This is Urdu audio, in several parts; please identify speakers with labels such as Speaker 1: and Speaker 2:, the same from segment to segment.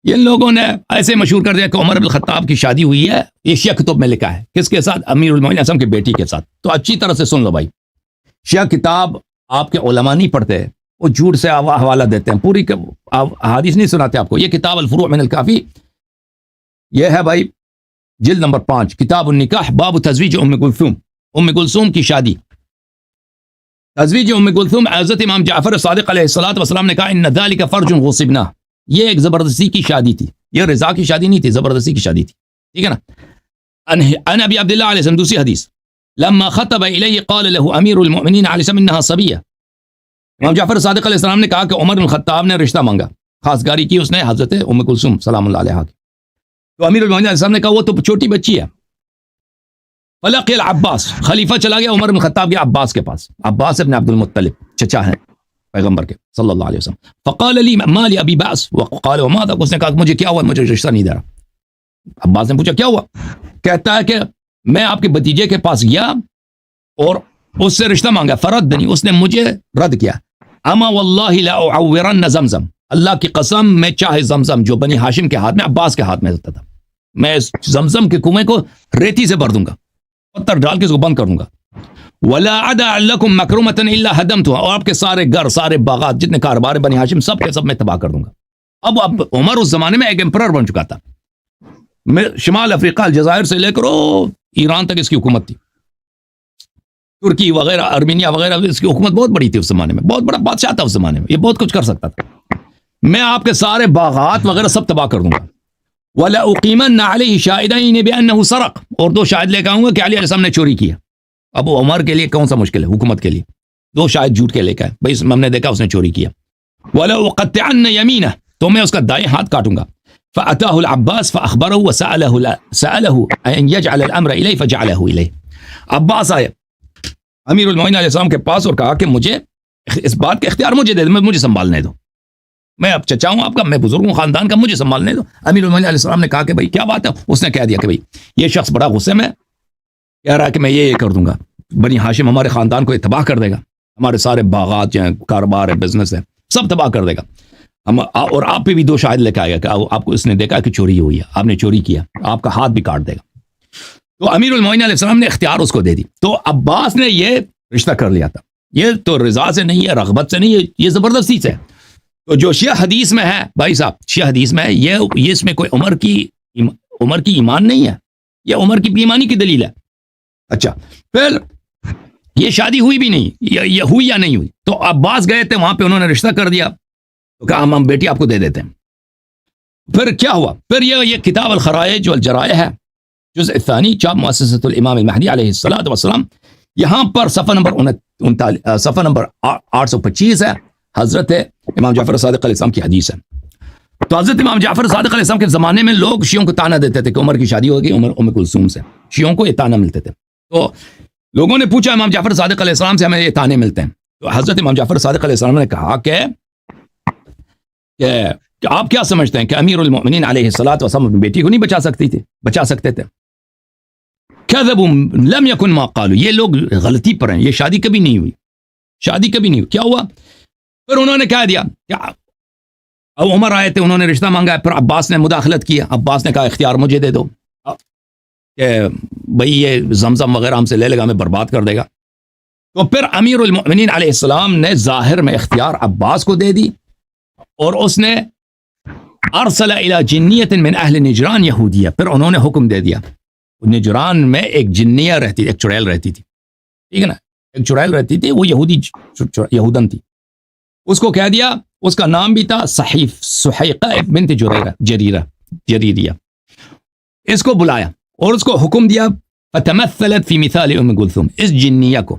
Speaker 1: یہ لوگوں نے ایسے مشہور کر دیا کہ عمر بن الخطاب کی شادی ہوئی ہے، یہ شیعہ کتب میں لکھا ہے، کس کے ساتھ؟ امیر المومنین اعظم کی بیٹی کے ساتھ۔ تو اچھی طرح سے سن لو بھائی، شیعہ کتاب آپ کے علماء نہیں پڑھتے، وہ جھوٹ سے حوالہ دیتے ہیں، پوری حدیث نہیں سناتے آپ کو۔ یہ کتاب الفروع من الکافی، یہ ہے بھائی جلد نمبر 5، کتاب النکاح، باب تزویج ام کلثوم، ام کلثوم کی شادی۔ تزویج ام کلثوم، حضرت امام جعفر صادق علیہ الصلوۃ والسلام نے کہا ان ذلک فرج غصبنہ، یہ ایک زبردستی کی شادی تھی، یہ رضا کی شادی نہیں تھی، زبردستی کی شادی تھی، ٹھیک ہے نا۔ ان ابی عبداللہ علیہ السلام، دوسری حدیث، لما خطب الیہ قال له امیر المؤمنین علیہ السلام انها صبیہ، امام جعفر صادق علیہ السلام نے کہا کہ عمر بن الخطاب نے رشتہ مانگا، خاصگاری کی اس نے حضرت ام کلثوم سلام اللہ علیہا کی، تو امیر المؤمنین علیہ السلام نے کہا وہ تو چھوٹی بچی ہے۔ فلقی العباس، خلیفہ چلا گیا عمر بن الخطاب کے عباس کے پاس، عباس ابن عبد المطلب، چچا ہیں پیغمبر کے صلی اللہ علیہ وسلم۔ فقال لی ما لی ابی باس وقال وماذا، اس نے کہا مجھے کیا ہوا، مجھے رشتہ نہیں دے رہا۔ عباس نے پوچھا کیا ہوا؟ کہتا ہے کہ میں آپ کے بھتیجے کے پاس گیا اور اس سے رشتہ مانگا، فردنی، اس نے مجھے رد کیا۔ اما واللہ لا اعورن زمزم، اللہ کی قسم میں چاہے زمزم جو بنی ہاشم کے ہاتھ میں، عباس کے ہاتھ میں ہوتا تھا، میں اس زمزم کے کنویں کو ریتی سے بھر دوں گا، پتھر ڈال کے اس کو بند کر دوں گا۔ ولا ادع لكم مکرمۃ الا هدمتها، اور آپ کے سارے گھر، سارے باغات، جتنے کاروبار بنی ہاشم سب کے سب میں تباہ کر دوں گا۔ اب عمر اس زمانے میں ایک امپرر بن چکا تھا، شمال افریقہ الجزائر سے لے کر ایران تک اس کی حکومت تھی، ترکی وغیرہ، ارمینیا وغیرہ، اس کی حکومت بہت بڑی تھی اس زمانے میں، بہت بڑا بادشاہ تھا اس زمانے میں، یہ بہت کچھ کر سکتا تھا۔ میں آپ کے سارے باغات وغیرہ سب تباہ کر دوں گا۔ ولا اقیمن علیہ شاہدین بانہ سرق، اور 2 شاہد لے کے آؤں گا کہ علی علیہ السلام نے چوری کیا۔ اب عمر کے لیے کون سا مشکل ہے حکومت کے لیے، 2 شاہد جھوٹ کے لے کے آئے، بھائی ہم نے دیکھا اس نے چوری کیا۔ ولا اقطعن یمینہ، تو میں اس کا دائیں ہاتھ کاٹوں گا۔ فاتاه العباس فاخبره وساله ان يجعل الامر الیہ فجعله الیہ، عباس آئے امیر المومنین علیہ السلام کے پاس اور کہا کہ مجھے اس بات کا اختیار مجھے دے دو، مجھے سنبھالنے دو، میں اب چچا ہوں آپ کا، میں بزرگ ہوں خاندان کا، مجھے سنبھالنے دو۔ امیر المومنین علیہ السلام نے کہا کہ بھائی کیا بات ہے؟ اس نے کہہ دیا کہ بھائی یہ شخص بڑا غصے میں کہہ رہا ہے کہ میں یہ کر دوں گا، بنی ہاشم ہمارے خاندان کو تباہ کر دے گا، ہمارے سارے باغات جو ہیں، کاروبار ہے، بزنس ہے، سب تباہ کر دے گا، اور آپ پہ بھی 2 شاہد لے کے آئے گا کہ آپ کو اس نے دیکھا کہ چوری ہوئی ہے، آپ نے چوری کیا، آپ کا ہاتھ بھی کاٹ دے گا۔ تو امیر المومنین علیہ السلام نے اختیار اس کو دے دی، تو عباس نے یہ رشتہ کر لیا تھا، یہ تو رضا سے نہیں ہے، رغبت سے نہیں ہے، یہ زبردستی سے۔ تو جو شیعہ حدیث میں ہے بھائی صاحب، شیعہ حدیث میں ہے، یہ اس میں کوئی عمر کی ایمان نہیں ہے، یہ عمر کی بیمانی کی دلیل ہے۔ اچھا، پھر یہ شادی ہوئی بھی نہیں، یہ ہوئی یا نہیں ہوئی، تو عباس گئے تھے وہاں پہ، انہوں نے رشتہ کر دیا، تو کہا ہم بیٹی آپ کو دے دیتے ہیں۔ پھر کیا ہوا؟ پھر یہ کتاب الخرائج والجرائح ہے، جزء الثانی، چاپ مؤسسۃ الامام المہدی علیہ الصلوۃ والسلام، یہاں پر صفحہ نمبر 825 ہے، حضرت امام جعفر صادق علیہ السلام کی حدیث ہے۔ تو حضرت امام جعفر صادق علیہ السلام کے زمانے میں لوگ شیعوں کو تانا دیتے تھے کہ عمر کی شادی ہوگی ام کلثوم سے، شیعوں کو یہ تانا ملتے تھے۔ تو لوگوں نے پوچھا امام جعفر صادق علیہ السلام سے ہمیں یہ تانے ملتے ہیں، تو حضرت امام جعفر صادق علیہ السلام نے کہا کہ آپ کیا سمجھتے ہیں کہ امیر المؤمنین علیہ الصلوۃ والسلام اپنی بیٹی کو نہیں بچا سکتے تھے؟ کذبوا لم یکن ما قالوا، یہ لوگ غلطی پر ہیں، یہ شادی کبھی نہیں ہوئی۔ کیا ہوا؟ پھر انہوں نے کہہ دیا کہ اب عمر آئے تھے، انہوں نے رشتہ مانگا، پھر عباس نے مداخلت کیا، عباس نے کہا اختیار مجھے دے دو کہ بھئی یہ زمزم وغیرہ ہم سے لے لے گا، ہمیں برباد کر دے گا۔ تو پھر امیر المؤمنین علیہ السلام نے ظاہر میں اختیار عباس کو دے دی، اور اس نے ارسل الی جنیۃ من اہل نجران یہودیہ، پھر انہوں نے حکم دے دیا، نجران میں ایک جنیہ رہتی، ایک چڑیل رہتی تھی، ٹھیک ہے نا، ایک چڑیل رہتی تھی، وہ یہودن تھی، اس کو کہہ دیا، اس کا نام بھی تھا سحیقہ بنت جریریہ، اس کو بلایا اور اس کو حکم دیا، فتمثلت فی مثال ام کلثوم، اس جنیہ کو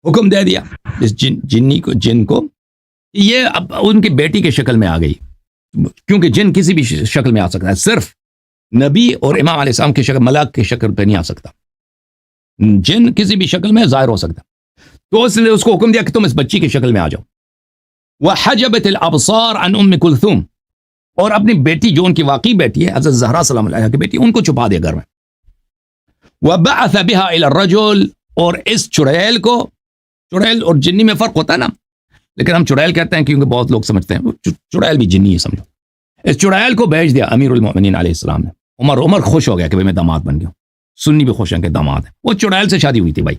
Speaker 1: حکم دے دیا، اس جن کو یہ اب ان کی بیٹی کے شکل میں آ گئی، کیونکہ جن کسی بھی شکل میں آ سکتا ہے، صرف نبی اور امام علیہ السلام کی شکل، ملک کی شکل پہ نہیں آ سکتا، جن کسی بھی شکل میں ظاہر ہو سکتا۔ تو اس نے اس کو حکم دیا کہ تم اس بچی کی شکل میں آ جاؤ۔ وحجبت الابصار عن ام کلثوم، اور اپنی بیٹی جو ان کی واقعی بیٹی ہے حضرت زہرا سلام اللہ علیہا کی بیٹی، ان کو چھپا دیا گھر میں۔ وبعث بها الى الرجل، اور اس چڑیل کو، چڑیل اور جنی میں فرق ہوتا ہے نا، لیکن ہم چڑیل کہتے ہیں کیونکہ بہت لوگ سمجھتے ہیں چڑیل بھی جنی ہے، سمجھو، اس چڑیل کو بھیج دیا امیر المومنین علیہ السلام نے. عمر خوش ہو گیا کہ بھئی میں داماد بن گیا. سنی بھی خوش ہیں کہ داماد ہے. وہ چڑیل سے شادی ہوئی تھی بھائی.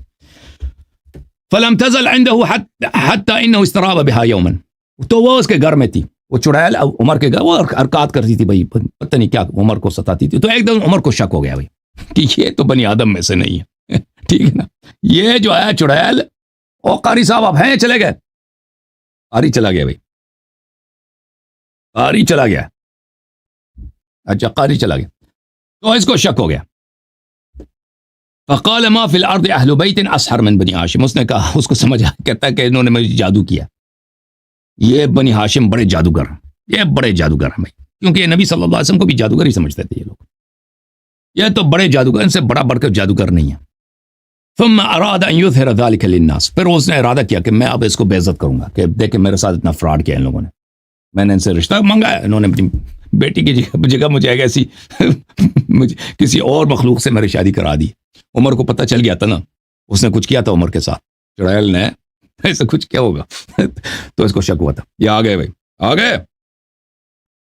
Speaker 1: فلم تزل عنده حتى انه استراب بها يوما. تو وہ اس کے گھر میں تھی وہ چڑیل عمر کے گھر. وہ حرکات کرتی تھی بھائی, پتہ نہیں کیا عمر کو ستاتی تھی. تو ایک دم عمر کو شک ہو گیا بھائی کہ یہ تو بنی آدم میں سے نہیں ہے. ٹھیک ہے نا, یہ جو ہے چڑیل. او قاری صاحب آپ ہیں, چلے گئے. قاری چلا گیا بھائی, قاری چلا گیا. اچھا قاری چلا گیا تو اس کو شک ہو گیا. فقال ما فی الارض اہل بیت اسحر من بنی ہاشم. اس نے کہا, اس کو سمجھ آیا, کہتا ہے کہ انہوں نے مجھے جادو کیا. یہ بنی ہاشم بڑے جادوگر, یہ بڑے جادوگر ہیں بھائی, کیونکہ یہ نبی صلی اللہ علیہ وسلم کو بھی جادوگر ہی سمجھتے تھے یہ لوگ. یہ تو بڑے جادوگر, ان سے بڑا بڑھ کر جادوگر نہیں ہے. ثم اراد ان یظہر ذلک للناس. پھر اس نے ارادہ کیا کہ میں اب اس کو بے عزت کروں گا کہ دیکھیں میرے ساتھ اتنا فراڈ کیا ان لوگوں نے. میں نے ان سے رشتہ منگایا, انہوں نے اپنی بیٹی کی جگہ مجھے ایسی کسی اور مخلوق سے میری شادی کرا دی. عمر کو پتہ چل گیا تھا نا, اس نے کچھ کیا تھا عمر کے ساتھ, چڑیل نے ایسا کچھ کیا ہوگا. تو اس کو شک ہوا تھا. یہ آ گئے بھائی, آ گئے.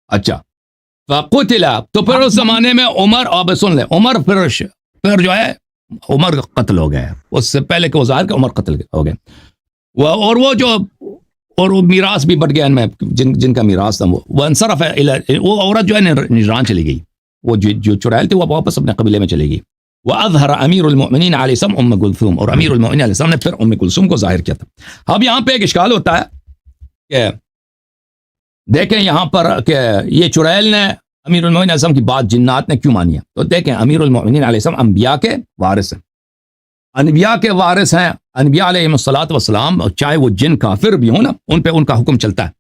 Speaker 1: اچھا فقتل. تو پھر اس زمانے میں عمر, آپ سن لیں, عمر پھر جو ہے عمر قتل ہو گئے. اس سے پہلے کہ وہ ظاہر کہ عمر قتل ہو گئے. اور وہ جو اور وہ میراث بھی بٹ گیا ان میں, جن کا میراث تھا وہ انصرف ہے. وہ عورت جو ہے نجران چلی گئی. وہ جو چڑیل تھی وہ واپس اپنے قبیلے میں چلے گئی. وَأَظْهَرَ أَمِيرُ الْمُؤْمِنِينَ عَلَيْهِ السَّلَامُ أُمَّ كُلْثُومَ. اور امیر المؤمنین علیہ السلام نے پھر ام کلثوم کو ظاہر کیا تھا. اب یہاں پہ ایک اشکال ہوتا ہے کہ دیکھیں یہاں پر کہ یہ چڑیل نے امیر المؤمنین علیہ السلام کی بات جنات نے کیوں مانی ہے. تو دیکھیں امیر المؤمنین علیہ السلام انبیاء کے وارث ہیں. انبیاء کے وارث ہیں. انبیاء علیہ الصلوۃ والسلام, چاہے وہ جن کافر بھی ہوں نا, ان پہ ان کا حکم چلتا ہے.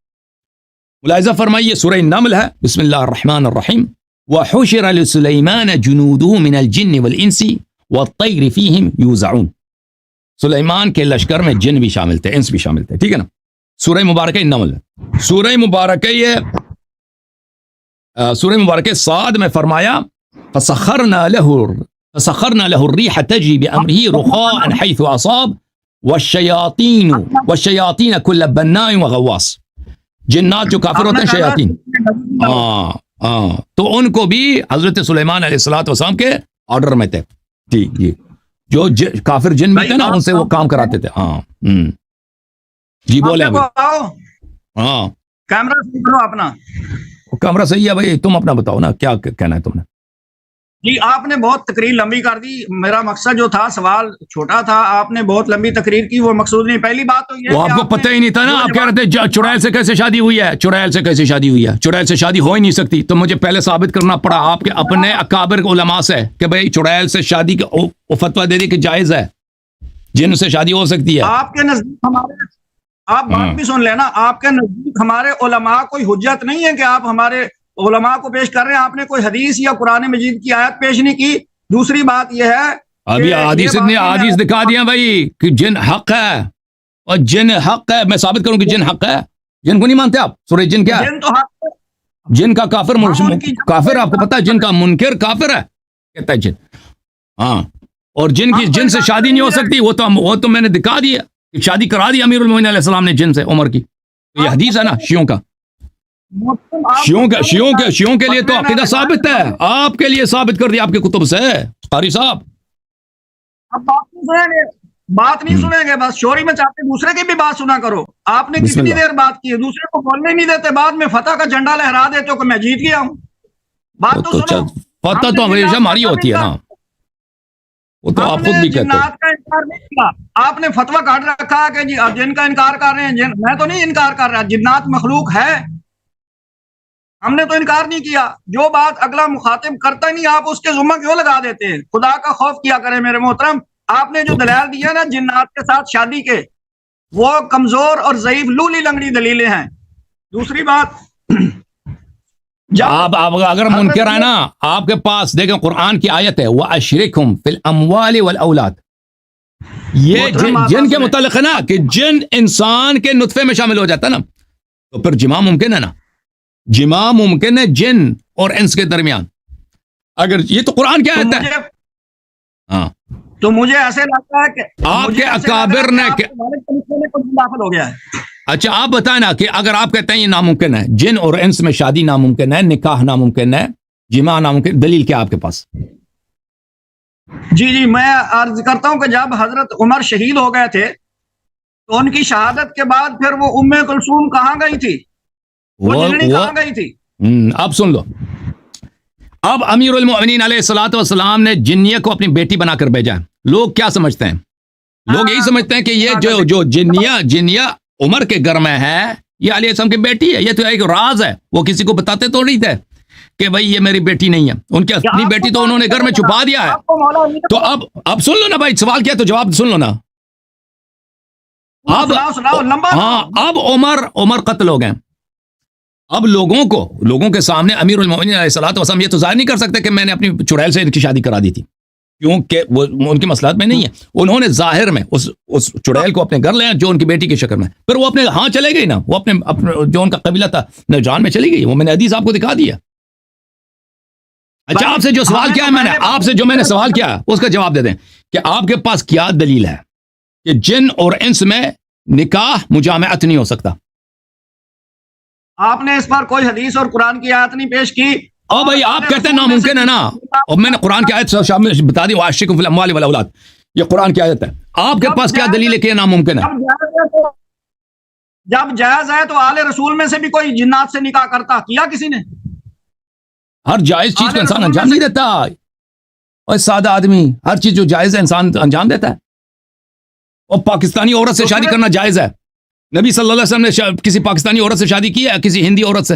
Speaker 1: ملاحظہ فرمائیے سورہ نمل ہے, بسم اللہ الرحمن الرحیم. وحشر لسلیمان جنوده من الجن والانس والطیر فیہم یوزعون. سلیمان کے لشکر میں جن بھی شامل تھے, انس بھی شامل تھے. ٹھیک ہے نا. سورہ مبارکہ نمل, سورہ مبارکہ یہ سورہ مبارکہ صاد میں فرمایا فسخرنا له الريح تجري بأمره رخاء حيث أصاب والشياطين كل بناء وغواص. جنات جو کافر ہوتے ہیں شیاطین, تو ان کو بھی حضرت سلیمان علیہ الصلوۃ والسلام کے آرڈر میں تھے. ٹھیک, یہ جو کافر جن میں تھے نا, ان سے وہ کام کراتے تھے. جی بولے ہاں,
Speaker 2: کیمرہ صحیح کرو اپنا.
Speaker 1: کیمرہ صحیح ہے بھائی, تم اپنا بتاؤ نا کیا کہنا ہے تم نے.
Speaker 2: جی آپ نے بہت تقریر لمبی کر دی. میرا مقصد جو تھا, سوال چھوٹا تھا, آپ نے بہت لمبی تقریر کی, وہ مقصود نہیں. پہلی بات تو یہ
Speaker 1: وہ آپ کو پتہ ہی نہیں تھا نا, آپ کہہ رہے تھے چڑیل سے کیسے شادی ہوئی ہے, چڑیل سے کیسے شادی ہوئی ہے, چڑیل سے شادی ہو ہی نہیں سکتی. تو مجھے پہلے ثابت کرنا پڑا آپ کے اپنے اکابر علماء سے کہ بھئی چڑیل سے شادی کا فتویٰ دے دی کہ جائز ہے, جن سے شادی ہو سکتی ہے.
Speaker 2: آپ کے نزدیک ہمارے, آپ بات بھی سن لینا, آپ کے نزدیک ہمارے علماء کوئی حجت نہیں ہے کہ آپ ہمارے علماء کو پیش کر رہے ہیں. آپ نے کوئی حدیث یا قرآن مجید کی آیت پیش نہیں کی. دوسری بات یہ ہے
Speaker 1: ابھی حدیث دکھا دیا بھائی کہ جن حق ہے, اور جن حق ہے, میں ثابت کروں کہ جن حق ہے. جن کو نہیں مانتے آپ؟ سورہ جن کیا ہے؟
Speaker 2: جن تو حق ہے.
Speaker 1: جن کا کافر کافر, آپ کو پتا ہے جن کا منکر کافر ہے, کہتا ہے جن. ہاں, اور جن سے شادی نہیں ہو سکتی, وہ تو میں نے دکھا دیا کہ شادی کرا دی امیر المومنین علیہ السلام نے جن سے, عمر کی. یہ حدیث ہے نا شیعوں کا. شیعوں کے لیے تو عقیدہ ثابت ہے, آپ کے لیے ثابت کر دیا آپ کے کتب سے قاری صاحب.
Speaker 2: اب بات نہیں سنیں گے, بس چوری میں چاہتے دوسرے کی بھی بات سنا کرو. آپ نے کتنی دیر بات کی ہے, دوسرے کو بولنے نہیں دیتے, بعد میں فتح کا جھنڈا لہرا دیتے ہو کہ میں جیت گیا ہوں. بات تو سنو.
Speaker 1: فتح تو ہمیشہ ہماری ہوتی ہے نا, وہ تو آپ خود بھی کہتے
Speaker 2: جنات کا انکار نہیں کیا. آپ نے فتویٰ کاٹ رکھا کہ جی جن کا انکار کر رہے ہیں. میں تو نہیں انکار کر رہا, جنات مخلوق ہے, ہم نے تو انکار نہیں کیا. جو بات اگلا مخاطب کرتا ہی نہیں, آپ اس کے ذمہ کیوں لگا دیتے ہیں؟ خدا کا خوف کیا کریں میرے محترم. آپ نے جو دلائل دیا نا جنات کے ساتھ شادی کے, وہ کمزور اور ضعیف لولی لنگڑی دلیلیں ہیں. دوسری بات,
Speaker 1: آپ اگر منکر ہے نا, آپ کے پاس دیکھیں قرآن کی آیت ہے وَأَشْرِكْهُمْ فِي الْأَمْوَالِ وَالْأَوْلَادِ. یہ جن کے متعلق ہے نا کہ جن انسان کے نطفے میں شامل ہو جاتا ہے نا, تو پھر جماع ممکن ہے نا, جماع ممکن ہے جن اور انس کے درمیان. اگر یہ تو قرآن کیا آیت ہے. ہاں,
Speaker 2: تو مجھے ایسے لگتا ہے کہ
Speaker 1: آپ کے اکابر نے
Speaker 2: داخل ہو گیا ہے.
Speaker 1: اچھا آپ بتائیں نا کہ اگر آپ کہتے ہیں یہ ناممکن ہے، جن اور انس میں شادی ناممکن ہے، نکاح ناممکن ہے، جماع ناممکن، دلیل کیا آپ کے پاس؟
Speaker 2: جی میں عرض کرتا ہوں کہ جب حضرت عمر شہید ہو گئے تھے تو ان کی شہادت کے بعد پھر وہ ام کلثوم کہاں گئی تھی؟ وہ جننی کہاں گئی تھی؟
Speaker 1: اب سن لو، اب امیر المؤمنین علیہ الصلوۃ والسلام نے جنیہ کو اپنی بیٹی بنا کر بھیجا ہے۔ لوگ کیا سمجھتے ہیں؟ لوگ یہی سمجھتے ہیں کہ یہ جو جنیہ عمر کے گھر میں ہے، یہ علیہ السلام کی بیٹی ہے، یہ تو ایک راز ہے، وہ کسی کو بتاتے تو نہیں تھے کہ بھائی یہ میری بیٹی نہیں ہے، ان کی اپنی بیٹی تو انہوں نے گھر میں چھپا دیا ہے۔ تو اب سن لو نا بھائی، سوال کیا تو جواب سن لو نا۔ اب عمر قتل ہو گئے، اب لوگوں کے سامنے امیر المؤمنین علیہ الصلوۃ والسلام یہ تو ظاہر نہیں کر سکتے کہ میں نے اپنی چڑیل سے ان کی شادی کرا دی تھی، کیونکہ وہ ان کی مصلحت میں نہیں ہے۔ انہوں نے ظاہر میں اس چڑیل کو اپنے گھر لے جو ان کی بیٹی کی شکل میں، پھر وہ اپنے ہاں چلے گئی نا، وہ اپنے جو ان کا قبیلہ تھا نجران میں چلی گئی، وہ میں نے حدیث آپ کو دکھا دیا۔ اچھا آپ سے جو سوال کیا ہے میں نے آپ سے جو میں نے سوال کیا اس کا جواب دے دیں کہ آپ کے پاس کیا دلیل ہے کہ جن اور انس میں نکاح مجامعت نہیں ہو سکتا؟
Speaker 2: آپ نے اس پر کوئی حدیث اور قرآن کی آیت نہیں پیش کی۔
Speaker 1: او بھائی آپ کہتے ہیں ناممکن ہے نا، اور میں نے قرآن کی آیت شامل بتا دی، وعاشرکم فی الاموال والاولاد، یہ قرآن کی آیت ہے۔ آپ کے پاس کیا دلیل ہے کہ یہ ناممکن ہے؟
Speaker 2: جب جائز ہے تو آل رسول میں سے بھی کوئی جنات سے نکاح کرتا کیا کسی نے؟
Speaker 1: ہر جائز چیز کو انسان انجام نہیں دیتا، اور سادہ آدمی ہر چیز جو جائز ہے انسان انجام دیتا ہے۔ اور پاکستانی عورت سے شادی کرنا جائز ہے، نبی صلی اللہ علیہ وسلم نے کسی پاکستانی عورت سے شادی کی ہے، کسی ہندی عورت سے؟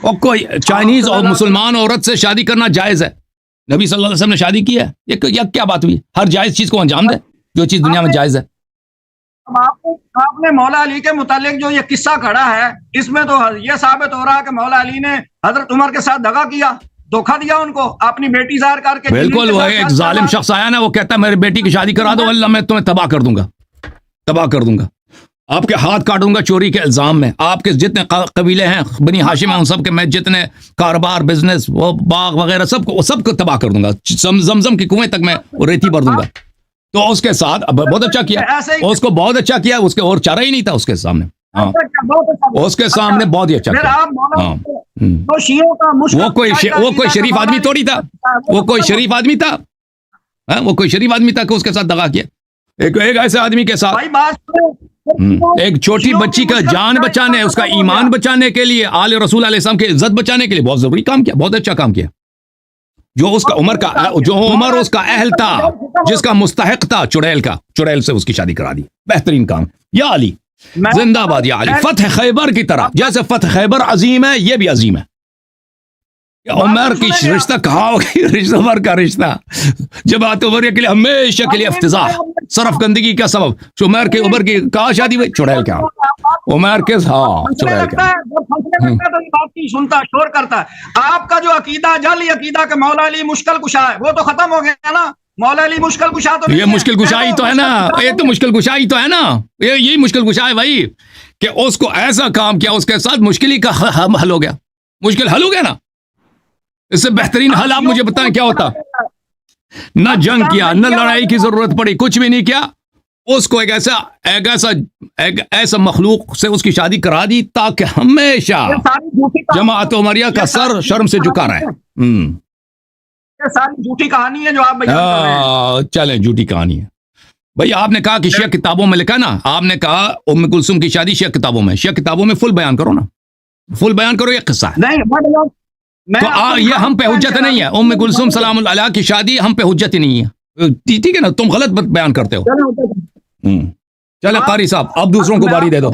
Speaker 1: اور کوئی چائنیز اور مسلمان عورت سے شادی کرنا جائز ہے، نبی صلی اللہ علیہ وسلم نے شادی کی ہے؟ یہ کیا بات ہوئی؟ ہر جائز چیز کو انجام دے جو چیز دنیا میں جائز ہے۔
Speaker 2: آپ نے مولا علی کے متعلق جو یہ قصہ کھڑا ہے، اس میں تو یہ ثابت ہو رہا ہے کہ مولا علی نے حضرت عمر کے ساتھ دغا کیا، دھوکہ دیا ان کو اپنی بیٹی ظاہر کر کے۔
Speaker 1: بالکل، وہ ایک ظالم شخص آیا نا، وہ کہتا ہے میری بیٹی کی شادی کرا دو، اللہ میں تمہیں تباہ کر دوں گا، آپ کے ہاتھ کاٹوں گا چوری کے الزام میں، آپ کے جتنے قبیلے ہیں بنی ہاشم ہیں ان سب کے میں جتنے کاروبار بزنس وہ باغ وغیرہ سب کو تباہ کر دوں گا، زمزم کی کنویں تک میں ریتی بھر دوں گا۔ تو اس کے ساتھ بہت اچھا کیا، اس کو بہت اچھا کیا، اس کے اور چارہ ہی نہیں تھا اس کے سامنے، ہاں اس کے سامنے بہت ہی اچھا کیا۔ ہاں وہ کوئی شریف آدمی تھوڑی تھا، وہ کوئی شریف آدمی تھا، وہ کوئی شریف آدمی تھا کہ اس کے ساتھ دغا کیا ایک ایسے آدمی کے ساتھ؟ ایک چھوٹی بچی کا جان بچانے، اس کا ایمان بچانے کے لیے، آل رسول علیہ السلام کی عزت بچانے کے لیے بہت ضروری کام کیا، بہت اچھا کام کیا۔ جو عمر اس کا اہل تھا، جس کا مستحق تھا چڑیل سے اس کی شادی کرا دی، بہترین کام۔ یا علی زندہ باد، یا علی فتح خیبر کی طرح، جیسے فتح خیبر عظیم ہے یہ بھی عظیم ہے۔ عمر کی رشتہ کہاں ہوگی، رشتہ عمر کا رشتہ جب آتے عمر کے لیے ہمیشہ کے لیے افتضاح، صرف گندگی کا سبب۔ عمر کی کہاں شادی ہوئی؟ چڑیل کے عمر کے، ہاں چڑیل کے
Speaker 2: سنتا شور کرتا ہے۔ آپ کا جو عقیدہ جعلی عقیدہ کہ مولا علی مشکل کشا ہے، وہ تو ختم ہو گیا نا۔ مولا علی مشکل کشا تو
Speaker 1: یہ مشکل کشائی تو ہے نا، یہ تو مشکل کشائی تو ہے نا، یہی مشکل کشا ہے بھائی، کہ اس کو ایسا کام کیا اس کے ساتھ مشکل ہی کا حل ہو گیا، مشکل حل ہو گیا نا۔ اس سے بہترین حل آپ مجھے بتائیں کیا ہوتا؟ نہ جنگ کیا، نہ لڑائی کی ضرورت پڑی، کچھ بھی نہیں کیا، اس کو ایک ایسا مخلوق سے اس کی شادی کرا دی تاکہ ہمیشہ جماعت عمریہ کا سر شرم سے جھکا رہے۔
Speaker 2: یہ ساری جھوٹی کہانی ہے جو آپ بیان کر رہے ہیں۔
Speaker 1: چلیں جھوٹی کہانی ہے بھائی، آپ نے کہا کہ شیعہ کتابوں میں لکھا نا، آپ نے کہا ام کلثوم کی شادی شیعہ کتابوں میں، شیعہ کتابوں میں فل بیان کرو نا، فل بیان کرو، یہ قصہ ہے۔ تو یہ ہم پہ حجت نہیں ہے، ام کلثوم سلام اللہ علیہا کی شادی ہم پہ حجت ہی نہیں ہے، ٹھیک ہے نا، تم غلط بیان کرتے ہو۔ چلے قاری صاحب اب دوسروں کو باری دے دو۔